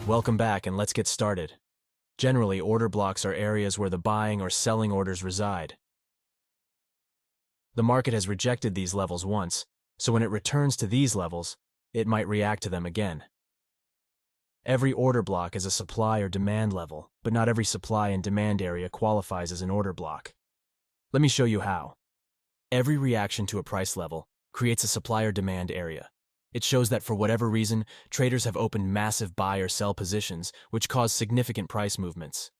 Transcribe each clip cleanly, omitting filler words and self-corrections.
Welcome back and let's get started. Generally, order blocks are areas where the buying or selling orders reside. The market has rejected these levels once, so when it returns to these levels, it might react to them again. Every order block is a supply or demand level, but not every supply and demand area qualifies as an order block. Let me show you how. Every reaction to a price level creates a supply or demand area. It shows that for whatever reason, traders have opened massive buy or sell positions, which cause significant price movements.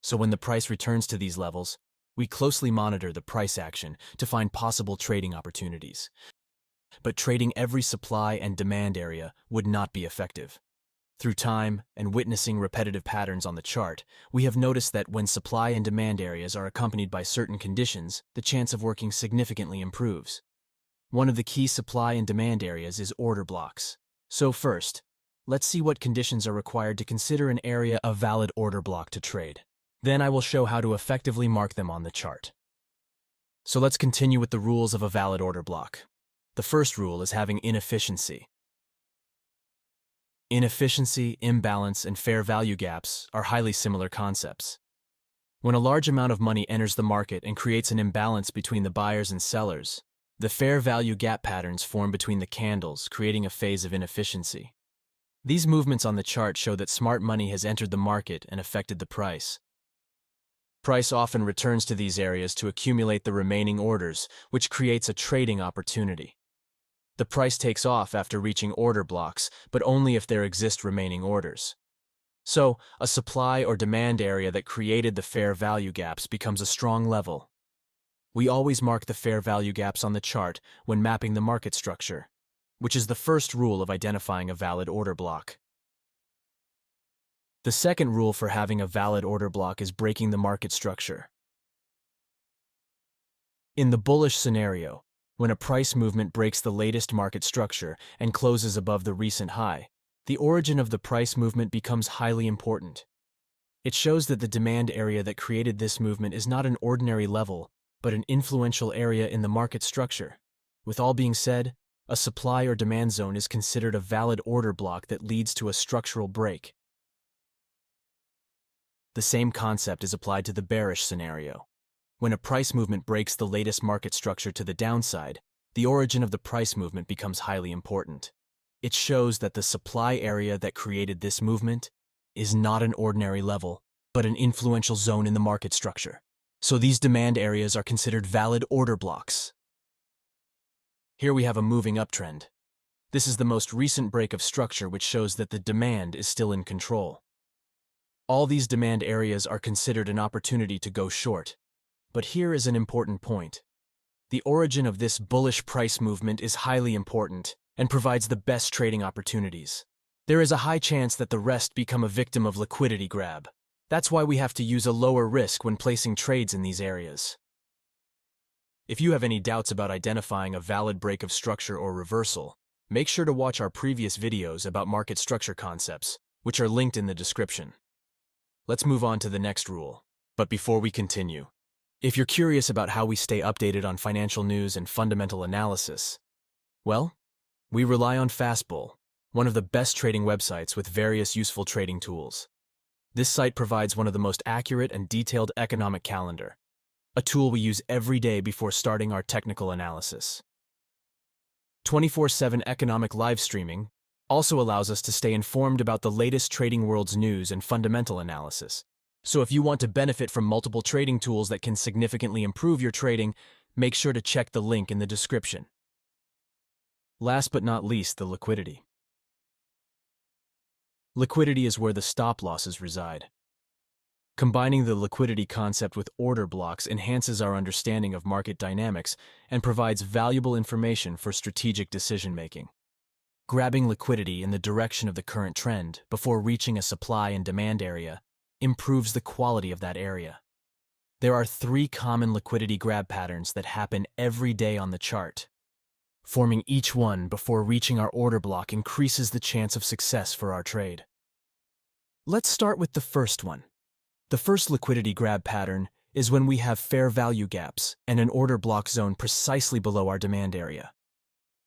So when the price returns to these levels, we closely monitor the price action to find possible trading opportunities. But trading every supply and demand area would not be effective. Through time and witnessing repetitive patterns on the chart, we have noticed that when supply and demand areas are accompanied by certain conditions, the chance of working significantly improves. One of the key supply and demand areas is order blocks. So first, let's see what conditions are required to consider an area a valid order block to trade. Then I will show how to effectively mark them on the chart. So let's continue with the rules of a valid order block. The first rule is having inefficiency. Inefficiency, imbalance, and fair value gaps are highly similar concepts. When a large amount of money enters the market and creates an imbalance between the buyers and sellers, the fair value gap patterns form between the candles, creating a phase of inefficiency. These movements on the chart show that smart money has entered the market and affected the price. Price often returns to these areas to accumulate the remaining orders, which creates a trading opportunity. The price takes off after reaching order blocks, but only if there exist remaining orders. So, a supply or demand area that created the fair value gaps becomes a strong level. We always mark the fair value gaps on the chart when mapping the market structure, which is the first rule of identifying a valid order block. The second rule for having a valid order block is breaking the market structure. In the bullish scenario, when a price movement breaks the latest market structure and closes above the recent high, the origin of the price movement becomes highly important. It shows that the demand area that created this movement is not an ordinary level, but an influential area in the market structure. With all being said, a supply or demand zone is considered a valid order block that leads to a structural break. The same concept is applied to the bearish scenario. When a price movement breaks the latest market structure to the downside, the origin of the price movement becomes highly important. It shows that the supply area that created this movement is not an ordinary level, but an influential zone in the market structure. So these demand areas are considered valid order blocks. Here we have a moving uptrend. This is the most recent break of structure, which shows that the demand is still in control. All these demand areas are considered an opportunity to go short. But here is an important point. The origin of this bullish price movement is highly important and provides the best trading opportunities. There is a high chance that the rest become a victim of liquidity grab. That's why we have to use a lower risk when placing trades in these areas. If you have any doubts about identifying a valid break of structure or reversal, make sure to watch our previous videos about market structure concepts, which are linked in the description. Let's move on to the next rule. But before we continue, if you're curious about how we stay updated on financial news and fundamental analysis, well, we rely on Fastbull, one of the best trading websites with various useful trading tools. This site provides one of the most accurate and detailed economic calendar, a tool we use every day before starting our technical analysis. 24/7 economic live streaming also allows us to stay informed about the latest trading world's news and fundamental analysis. So if you want to benefit from multiple trading tools that can significantly improve your trading, make sure to check the link in the description. Last but not least, the liquidity. Liquidity is where the stop losses reside. Combining the liquidity concept with order blocks enhances our understanding of market dynamics and provides valuable information for strategic decision-making. Grabbing liquidity in the direction of the current trend before reaching a supply and demand area improves the quality of that area. There are 3 common liquidity grab patterns that happen every day on the chart. Forming each one before reaching our order block increases the chance of success for our trade. Let's start with the first one. The first liquidity grab pattern is when we have fair value gaps and an order block zone precisely below our demand area.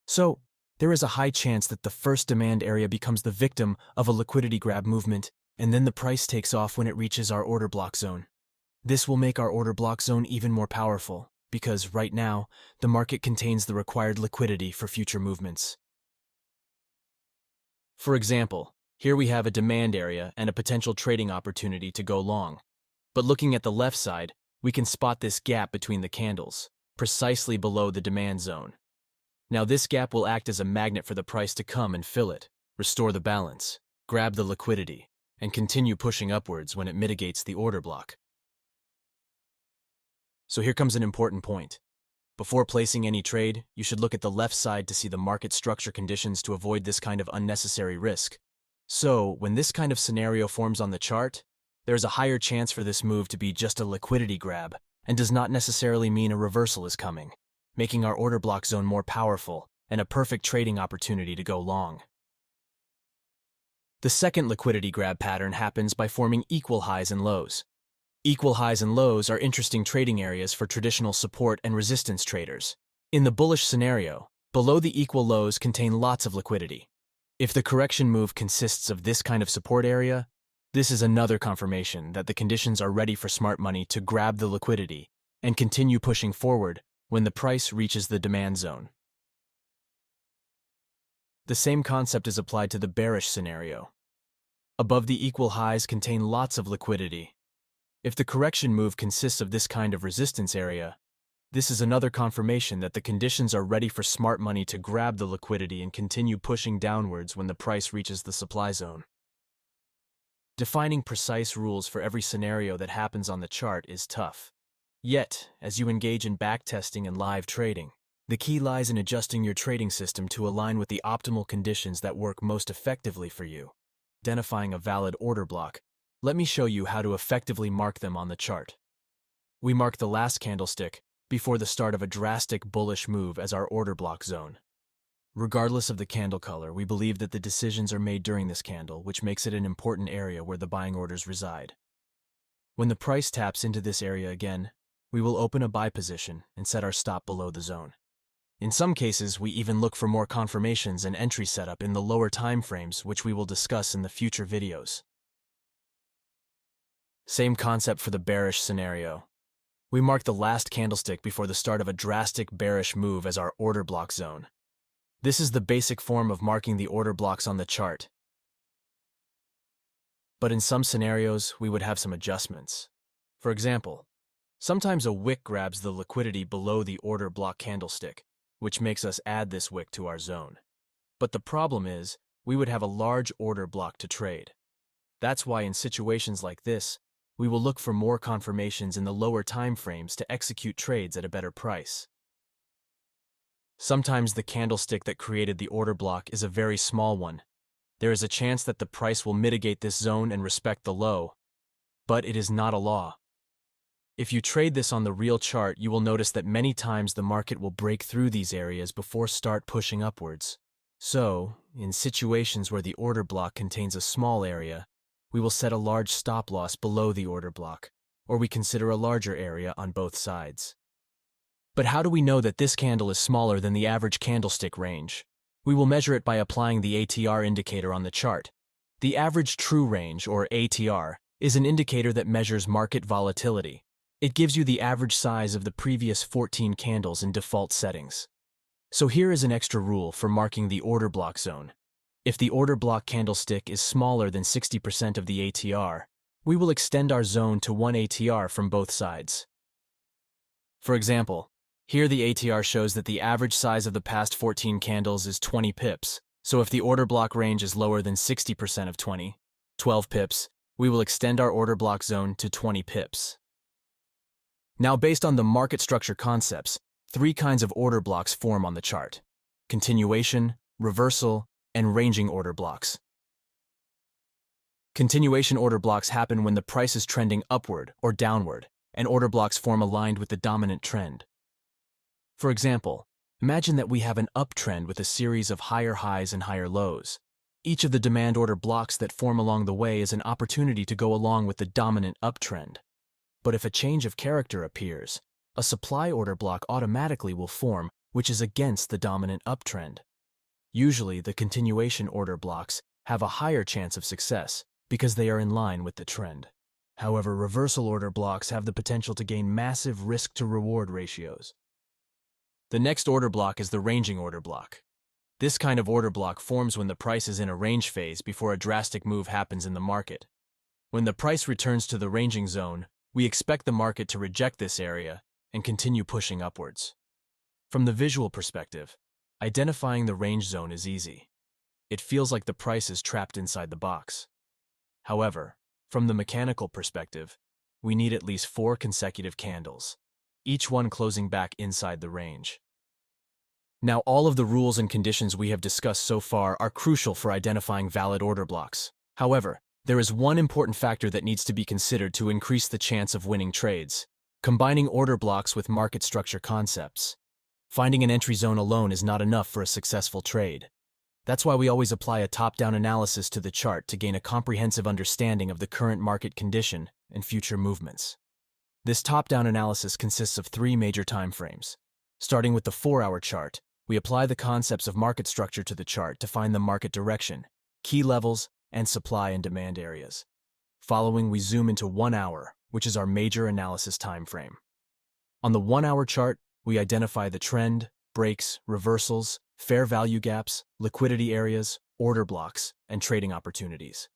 So, there is a high chance that the first demand area becomes the victim of a liquidity grab movement, and then the price takes off when it reaches our order block zone. This will make our order block zone even more powerful, because right now, the market contains the required liquidity for future movements. For example, here we have a demand area and a potential trading opportunity to go long. But looking at the left side, we can spot this gap between the candles, precisely below the demand zone. Now this gap will act as a magnet for the price to come and fill it, restore the balance, grab the liquidity, and continue pushing upwards when it mitigates the order block. So here comes an important point. Before placing any trade, you should look at the left side to see the market structure conditions to avoid this kind of unnecessary risk. So, when this kind of scenario forms on the chart, there is a higher chance for this move to be just a liquidity grab and does not necessarily mean a reversal is coming, making our order block zone more powerful and a perfect trading opportunity to go long. The second liquidity grab pattern happens by forming equal highs and lows. Equal highs and lows are interesting trading areas for traditional support and resistance traders. In the bullish scenario, below the equal lows contain lots of liquidity. If the correction move consists of this kind of support area, this is another confirmation that the conditions are ready for smart money to grab the liquidity and continue pushing forward when the price reaches the demand zone. The same concept is applied to the bearish scenario. Above the equal highs contain lots of liquidity. If the correction move consists of this kind of resistance area, this is another confirmation that the conditions are ready for smart money to grab the liquidity and continue pushing downwards when the price reaches the supply zone. Defining precise rules for every scenario that happens on the chart is tough. Yet, as you engage in backtesting and live trading, the key lies in adjusting your trading system to align with the optimal conditions that work most effectively for you. Identifying a valid order block, let me show you how to effectively mark them on the chart. We mark the last candlestick before the start of a drastic bullish move as our order block zone. Regardless of the candle color, we believe that the decisions are made during this candle, which makes it an important area where the buying orders reside. When the price taps into this area again, we will open a buy position and set our stop below the zone. In some cases, we even look for more confirmations and entry setup in the lower time frames, which we will discuss in the future videos. Same concept for the bearish scenario. We mark the last candlestick before the start of a drastic bearish move as our order block zone. This is the basic form of marking the order blocks on the chart. But in some scenarios, we would have some adjustments. For example, sometimes a wick grabs the liquidity below the order block candlestick, which makes us add this wick to our zone. But the problem is, we would have a large order block to trade. That's why in situations like this, we will look for more confirmations in the lower time frames to execute trades at a better price. Sometimes the candlestick that created the order block is a very small one. There is a chance that the price will mitigate this zone and respect the low, but it is not a law. If you trade this on the real chart, you will notice that many times the market will break through these areas before start pushing upwards. So, in situations where the order block contains a small area, we will set a large stop loss below the order block, or we consider a larger area on both sides. But how do we know that this candle is smaller than the average candlestick range? We will measure it by applying the ATR indicator on the chart. The average true range, or ATR, is an indicator that measures market volatility. It gives you the average size of the previous 14 candles in default settings. So here is an extra rule for marking the order block zone. If the order block candlestick is smaller than 60% of the ATR, we will extend our zone to 1 ATR from both sides. For example, here the ATR shows that the average size of the past 14 candles is 20 pips, so if the order block range is lower than 60% of 12 pips, we will extend our order block zone to 20 pips. Now, based on the market structure concepts, 3 kinds of order blocks form on the chart: continuation, reversal, and ranging order blocks. Continuation order blocks happen when the price is trending upward or downward, and order blocks form aligned with the dominant trend. For example, imagine that we have an uptrend with a series of higher highs and higher lows. Each of the demand order blocks that form along the way is an opportunity to go along with the dominant uptrend. But if a change of character appears, a supply order block automatically will form, which is against the dominant uptrend. Usually, the continuation order blocks have a higher chance of success because they are in line with the trend. However, reversal order blocks have the potential to gain massive risk-to-reward ratios. The next order block is the ranging order block. This kind of order block forms when the price is in a range phase before a drastic move happens in the market. When the price returns to the ranging zone, we expect the market to reject this area and continue pushing upwards. From the visual perspective, identifying the range zone is easy. It feels like the price is trapped inside the box. However, from the mechanical perspective, we need at least 4 consecutive candles, each one closing back inside the range. Now, all of the rules and conditions we have discussed so far are crucial for identifying valid order blocks. However, there is one important factor that needs to be considered to increase the chance of winning trades: combining order blocks with market structure concepts. Finding an entry zone alone is not enough for a successful trade. That's why we always apply a top-down analysis to the chart to gain a comprehensive understanding of the current market condition and future movements. This top-down analysis consists of 3 major time frames. Starting with the 4-hour chart, we apply the concepts of market structure to the chart to find the market direction, key levels, and supply and demand areas. Following, we zoom into 1 hour, which is our major analysis time frame. On the 1-hour chart, we identify the trend, breaks, reversals, fair value gaps, liquidity areas, order blocks, and trading opportunities.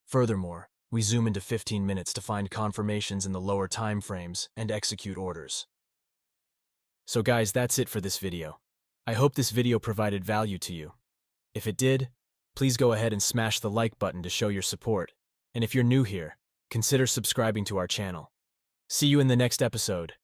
Furthermore, we zoom into 15 minutes to find confirmations in the lower time frames and execute orders. So guys, that's it for this video. I hope this video provided value to you. If it did, please go ahead and smash the like button to show your support. And if you're new here, consider subscribing to our channel. See you in the next episode.